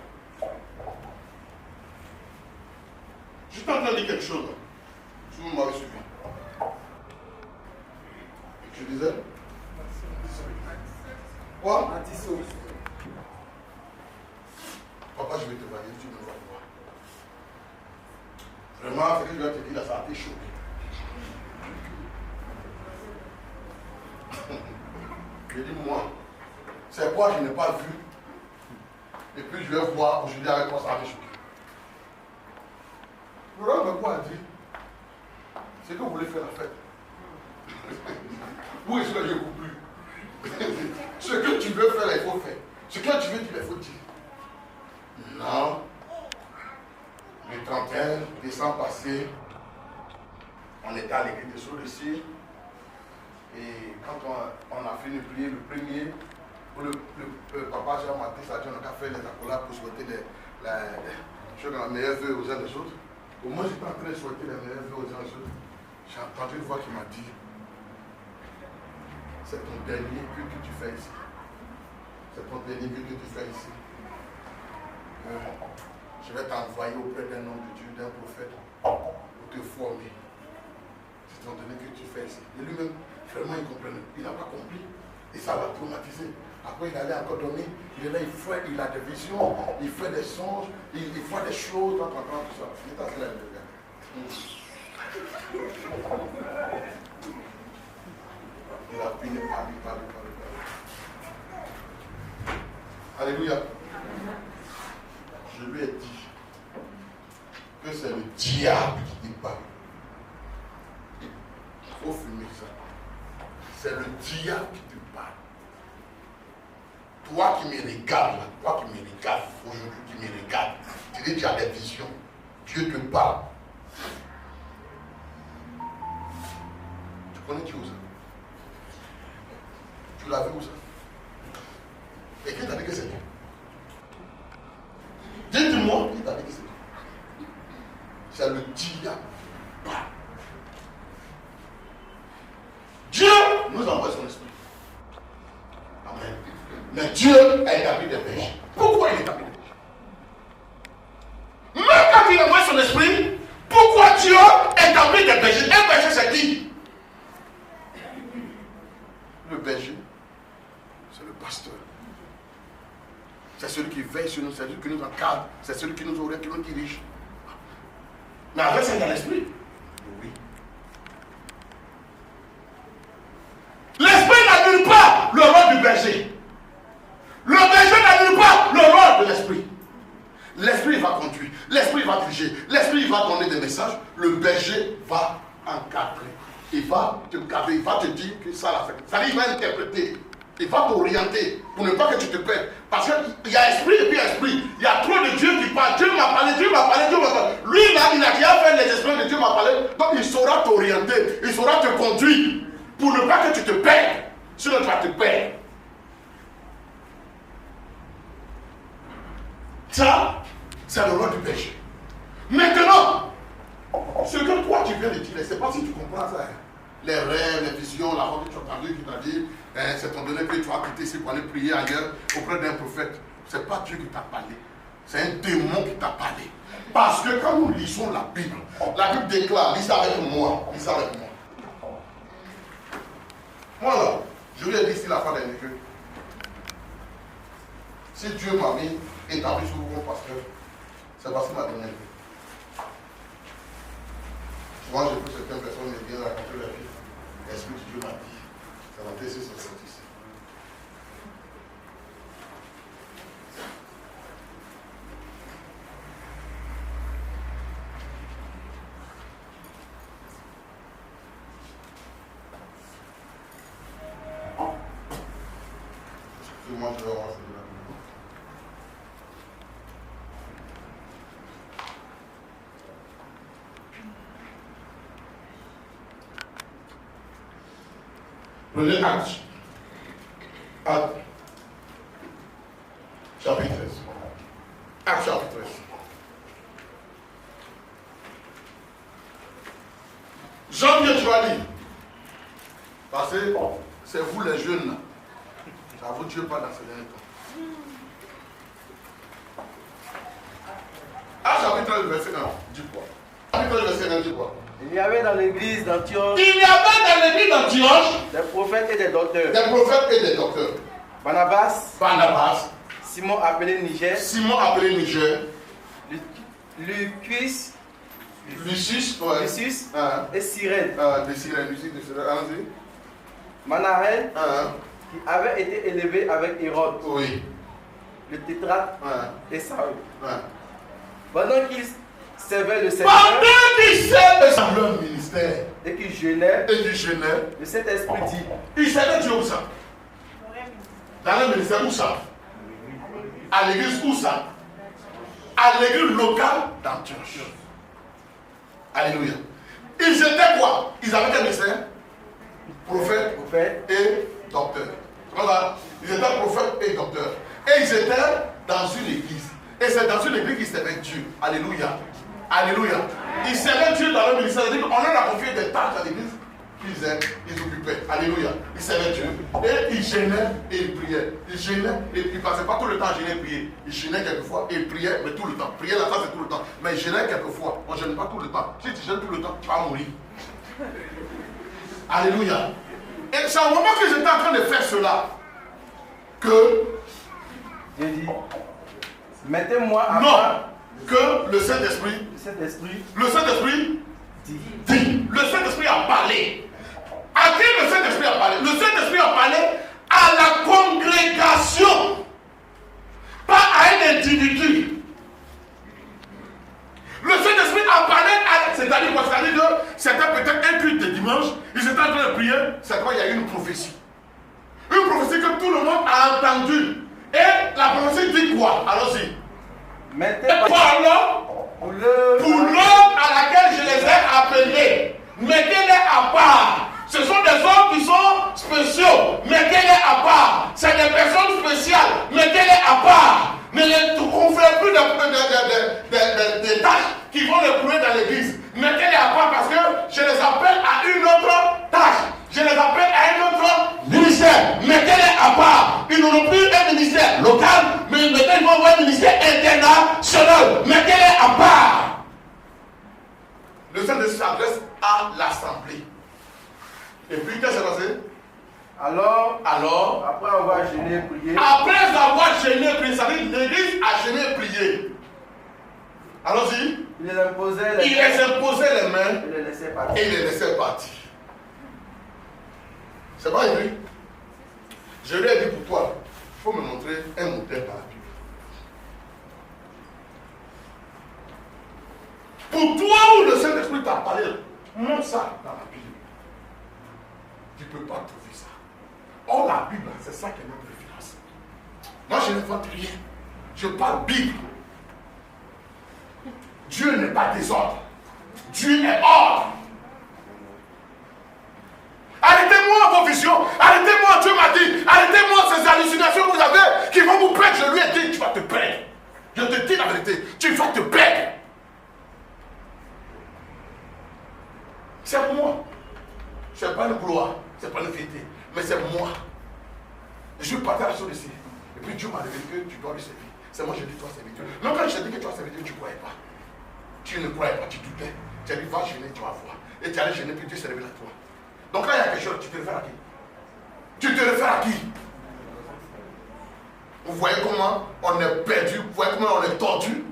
Je suis en train de dire quelque chose. Si vous m'avez suivi. Je disais. Quoi? Papa, je vais te voir, tu me vas voir. Vraiment, ce que je vais te dire là, ça a été chaud. Je dis, moi, c'est quoi je n'ai pas vu. Et puis je vais voir aujourd'hui avec quoi ça a été choqué. Le roi de quoi a dit, c'est que vous voulez faire la fête. Où est-ce que je ne coupe plus? Ce que tu veux faire, il faut faire. Ce que tu veux dire, il faut dire. Non. Le 31 décembre passé, on était à l'église de Sault-de-Cire. Et quand on a fini de prier le premier, papa Jean-Mathis a dit on a fait les accolades pour souhaiter la meilleure vœu aux uns des autres. Au moins j'étais en train de souhaiter les meilleurs vœux aux uns des autres. J'ai entendu une voix qui m'a dit c'est ton dernier vœu que tu fais ici. C'est ton dernier vœu que tu fais ici. Je vais t'envoyer auprès d'un homme de Dieu, d'un prophète, pour te former. C'est ton dernier que tu fais ici. Et lui-même, vraiment, il comprenait. Il n'a pas compris. Et ça l'a traumatisé. Après, il allait encore dormir. Il est là, il a des visions, il fait des songes, il voit des choses, tout ça. Il est assis là, le gars. Il a fini par parler. Alléluia. Je lui ai dit que c'est le diable qui dit pas. Il faut fumer ça. C'est le diable qui te parle. Toi qui me regardes, aujourd'hui qui me regarde, tu dis que tu as des visions. Dieu te parle. Tu connais Dieu où ça? Tu l'as vu où ça? Et qui t'a dit que c'est Dieu? Dites-moi qui t'a dit que c'est Dieu? C'est le diable. Dieu nous envoie son esprit. Amen. Mais Dieu a établi des bergers. Pourquoi il établit des bergers? Même quand il envoie son esprit, pourquoi Dieu établit des bergers? Un berger, c'est qui? Le berger, c'est le pasteur. C'est celui qui veille sur nous, c'est celui qui nous encadre, c'est celui qui nous oriente, qui nous dirige. Mais avec ça, il y a l'esprit. Oui. L'esprit n'annule pas le rôle du berger. Le berger n'annule pas le rôle de l'esprit. L'esprit va conduire, l'esprit va diriger, l'esprit va donner des messages, le berger va encadrer. Il va te cadrer, il va te dire que ça l'a fait. Ça dit, il va interpréter, il va t'orienter pour ne pas que tu te perdes. Parce qu'il y a esprit et puis esprit. Il y a trop de Dieu qui parle. Dieu m'a parlé, Dieu m'a parlé, Dieu m'a parlé. Lui, il a déjà fait les esprits de Dieu m'a parlé. Donc il saura t'orienter, il saura te conduire pour ne pas que tu te perdes. Sinon tu vas te perdre. Ça, c'est le rôle du berger. Maintenant, ce que toi tu viens de dire, c'est pas si tu comprends ça. Les rêves, les visions, la voix que tu as entendue qui t'a dit, c'est ton donné que tu vas quitter ici pour aller prier ailleurs auprès d'un prophète. C'est pas Dieu qui t'a parlé. C'est un démon qui t'a parlé. Parce que quand nous lisons la Bible déclare, lis ça avec moi. Lis ça avec moi. Voilà. Je lui ai dit ici la fin dernière que si Dieu m'a mis établi sur mon pasteur, c'est parce qu'il m'a donné. Souvent, j'ai vu certaines personnes me viennent raconter leur vie. L'Esprit de Dieu m'a dit. C'est dans T6 66. Prenez Actes. Actes. Chapitre 13. Actes chapitre 13. Janvier, tu vas lire. Parce que c'est vous les jeunes là. Ça vous tue pas dans ce dernier temps. Actes chapitre 13, verset 1. Dis quoi? Chapitre 13, verset 1, dis quoi? Il y avait dans l'église d'Antioche Il y avait dans l'église d'Antioche des prophètes et des docteurs. des prophètes et des docteurs. Barnabas, Simon appelé Niger, Simon appelé Niger, Lucius Lucius, ouais. et Cyrène. De Cyrène, Lucius de Cyrène, allons-y. Manaël, qui avait été élevé avec Hérode, Oui. le tétrarque, et Saül. Pendant Pendant qu'ils servaient le Seigneur qu'ils servaient dans leur ministère et qu'ils jeûnaient, et du jeûnaient, le Saint-Esprit dit, ils servaient Dieu où ça? Dans leur ministère où ça? À l'église où ça? À l'église locale d'Antioche. Alléluia. Ils étaient quoi? Ils avaient quel ministère? Prophète et docteur. Voilà. Ils étaient prophètes et docteurs. Et ils étaient dans une église. Et c'est dans une église qu'ils servaient Dieu. Alléluia. Alléluia. Ils servaient Dieu dans leur ministère. On leur a confié des tâches à l'église qu'ils occupaient. Alléluia. Ils servaient Dieu. Et ils gênaient et ils priaient. Ils gênaient et ils ne passaient pas tout le temps à gêner et prier. Ils gênaient quelquefois et ils priaient, mais tout le temps. Prier là, ça c'est tout le temps. Mais ils gênaient quelquefois. On ne gêne pas tout le temps. Si tu gênes tout le temps, tu vas mourir. Alléluia. Et c'est au moment que j'étais en train de faire cela que Dieu dit, mettez-moi à non, part que le Saint-Esprit dit, le Saint-Esprit a parlé. À qui le Saint-Esprit a parlé? Le Saint-Esprit a parlé à la congrégation, pas à un individu. Le Saint-Esprit a parlé à... C'est-à-dire quoi? C'est-à-dire que c'était peut-être un culte de dimanche, ils étaient en train de prier, c'est quoi? Il y a eu une prophétie. Une prophétie que tout le monde a entendue. Et la prophétie dit quoi? Allons-y. mettez-moi Pour l'homme à laquelle je les ai appelés, mettez-les à part. Ce sont des hommes qui sont spéciaux, mettez-les à part. C'est des personnes spéciales, mettez-les à part. Ne les conférez plus des tâches qui vont les couler dans l'église. Mettez-les à part parce que je les appelle à une autre tâche. Je les appelle à un autre ministère. Mettez-les à part. Ils n'auront plus un ministère local, mais ils vont avoir un ministère international. Mettez-les à part. Le Saint-Esprit s'adresse à l'assemblée. Et puis, qu'est-ce qui s'est passé? Alors, après avoir gêné et prié, ça veut dire l'église a gêné et prié. Allons-y. il les imposait les mains et les laissait partir. et il les laissait partir. C'est pas écrit. Je lui ai dit pour toi, il faut me montrer un modèle dans la Bible. Pour toi où le Saint-Esprit t'a parlé, montre ça dans la Bible. Tu ne peux pas trouver ça. Or, la Bible, c'est ça qui est notre référence. Moi, je n'invente rien. Je parle Bible. Dieu n'est pas désordre. Dieu est ordre. Arrêtez-moi vos visions. Arrêtez-moi, Dieu m'a dit. Arrêtez-moi ces hallucinations que vous avez qui vont vous perdre. Je lui ai dit, tu vas te perdre. Je te dis la vérité. Tu vas te perdre. C'est moi. Ce n'est pas une gloire. Ce n'est pas une fierté. Mais c'est moi. Je partage la chose ici. Et puis Dieu m'a révélé que tu dois lui servir. C'est moi, je dis, tu dois servir Dieu. Même quand je t'ai dit que tu vas servir Dieu, tu ne croyais pas. Tu ne croyais pas, tu doutais. Tu as dit, va gêner, tu vas voir. Et tu allais gêner, puis Dieu s'est révélé à toi. Donc là, il y a quelque chose, tu te réfères à qui? Tu te réfères à qui? Vous voyez comment on est perdu, vous voyez comment on est tordu.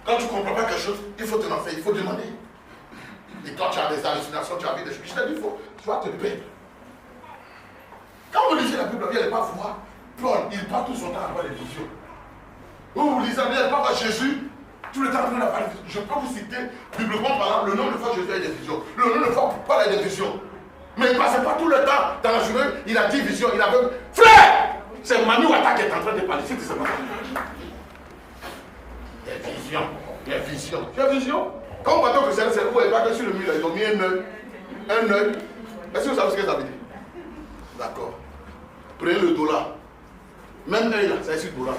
Quand tu ne comprends pas quelque chose, il faut te lancer, il faut demander. Et quand tu as des hallucinations, tu as vu des choses, je t'ai dit, tu vas te perdre. Quand vous lisez la Bible, vous n'allez pas voir Paul, il passe tout son temps à avoir des visions. Vous lisez, vous n'allez pas voir Jésus, tout le temps en train d'avoir des visions. Je peux vous citer, bibliquement parlant, le nombre de fois que Jésus a eu des visions. Le nombre de fois que Paul a eu des visions. Mais il ne passait pas tout le temps dans la journée. Il a 10 visions. Il avait. Frère! C'est Manu Ouattara qui est en train de parler. C'est pas ça. Des visions. Des visions. Tu as vision? Quand on va que c'est vous voyez pas que sur le mur, ils ont mis un œil. Un œil. Est-ce que vous savez ce que ça veut dire? D'accord. Prenez le dollar. Même œil là, ça est sur le dollar.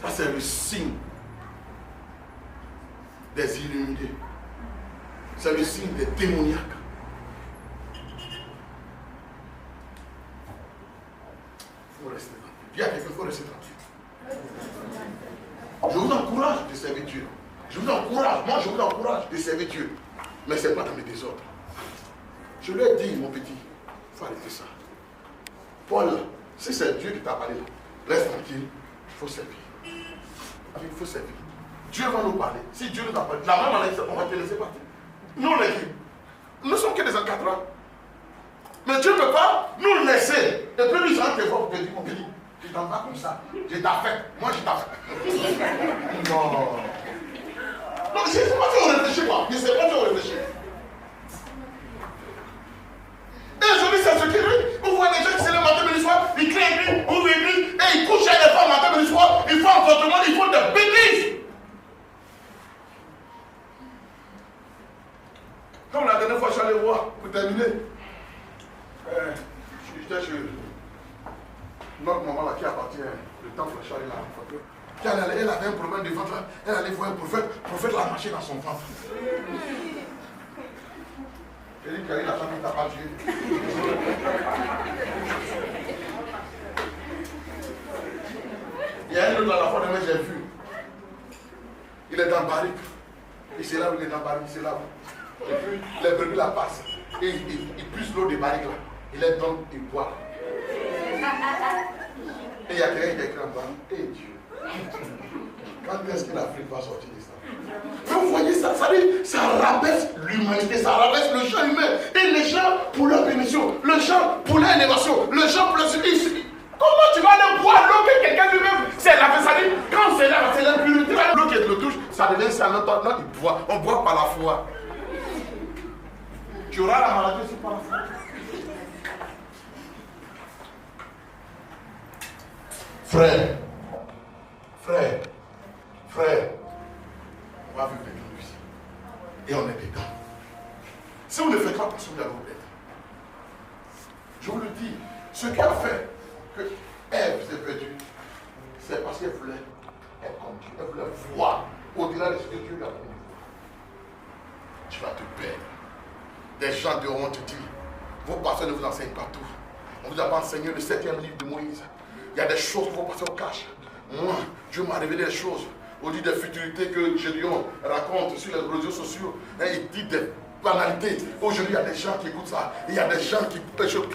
Ça c'est le signe des illuminés. C'est le signe des démoniaques. Il faut rester tranquille. Il y a quelqu'un, il faut rester tranquille. Je vous encourage de servir Dieu. Je vous encourage, moi je vous encourage de servir Dieu. Mais ce n'est pas dans mes désordres. Je lui ai dit, mon petit, il faut arrêter ça. Paul, si c'est Dieu qui t'a parlé, laisse tranquille, il faut servir. Il faut servir. Dieu va nous parler. Si Dieu nous a parlé, la même année, on va te laisser partir. Nous, les filles, nous ne sommes que des encadrants. Mais Dieu ne peut pas nous laisser. Et puis, lui, j'en te vois pour te dire, mon petit, tu t'en vas comme ça. Je t'affecte. Moi, je t'affecte. Non. Non, je ne sais pas si on réfléchit, moi. Je ne sais pas si on réfléchit. Et aujourd'hui, c'est ce qu'il dit. Vous voyez les gens qui se lèvent matin, midi, soir, ils créent une église, ouvrent une église, et ils couchent avec les femmes matin, midi, soir, ils font un comportement, ils font des bêtises. Comme la dernière fois, je suis allé voir, pour terminer, j'étais chez notre maman là qui appartient, le temple, je suis allé là. Elle avait un problème de ventre, elle allait voir un prophète, le prophète l'a marché dans son ventre. J'ai dit qu'il y a eu la femme qui t'a pas tué. Il y a un autre à la fois de moi, j'ai vu. Il est dans le barrique. Il se lave, il est dans le barrique, il se lave. Et puis les brebis la passent. Et il puise l'eau des barriques là. Il est dans, il boit. Et il y a quelqu'un qui écrit en bas. Et Dieu. Quand est-ce que l'Afrique va sortir de ça? Mais vous voyez ça, ça rabaisse l'humanité, ça rabaisse le genre humain. Et les gens pour leur bénédiction, le gens pour leur élévation, le gens pour leur service. Comment tu vas aller boire l'eau que quelqu'un lui-même, c'est la dit, quand c'est là, c'est l'impurité, l'eau qui le touche, ça devient ça, non, il boit. On boit par la foi. Tu auras la maladie aussi par la foi. Frère, on va vivre dedans ici. Et on est dedans. Si vous ne faites pas attention, vous allez vous perdre. Je vous le dis, ce qui a fait que Ève s'est perdue, c'est parce qu'elle voulait être comme Dieu. Elle voulait voir au-delà de ce que Dieu lui a promis. Tu vas te perdre. Des gens devront te dire, vos pasteurs ne vous enseignent pas tout. On vous a pas enseigné le 7e livre de Moïse. Il y a des choses que vos pasteurs cachent. Moi, Dieu m'a révélé des choses. Au dit des futilités que Gédéon raconte sur les réseaux sociaux. Et il dit des banalités. Aujourd'hui, il y a des gens qui écoutent ça. Il y a des gens qui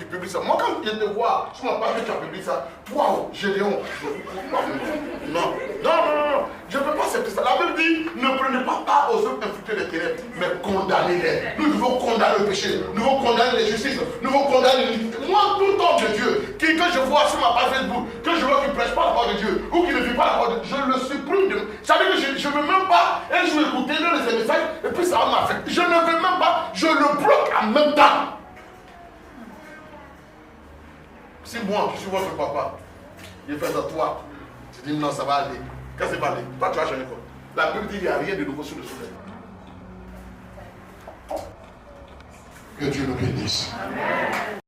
publient ça. Moi, quand je te vois, sur ma page, tu as publié ça. Waouh, Gédéon. Non. Je ne peux pas accepter ça. La Bible dit, ne prenez pas part aux œuvres infructueuses des ténèbres, mais condamnez-les. Nous devons condamner le péché. Nous devons condamner l'injustice. Nous devons condamner l'iniquité. Moi, tout homme de Dieu, que je vois sur ma page Facebook, que je vois qui ne prêche pas la parole de Dieu, ou qui ne vit pas la parole de Dieu, je le supprime. Ça veut dire que je ne veux même pas, et je vais écouter l'un de ces messages, et puis ça va m'affecter. Je ne veux même pas, je le bloque en même temps. Si moi, je suis votre papa, je fais ça toi, tu dis non, ça va aller. Quand c'est pas aller, toi tu vas jamais quoi. La Bible dit qu'il n'y a rien de nouveau sur le soleil. Que Dieu nous bénisse. Amen.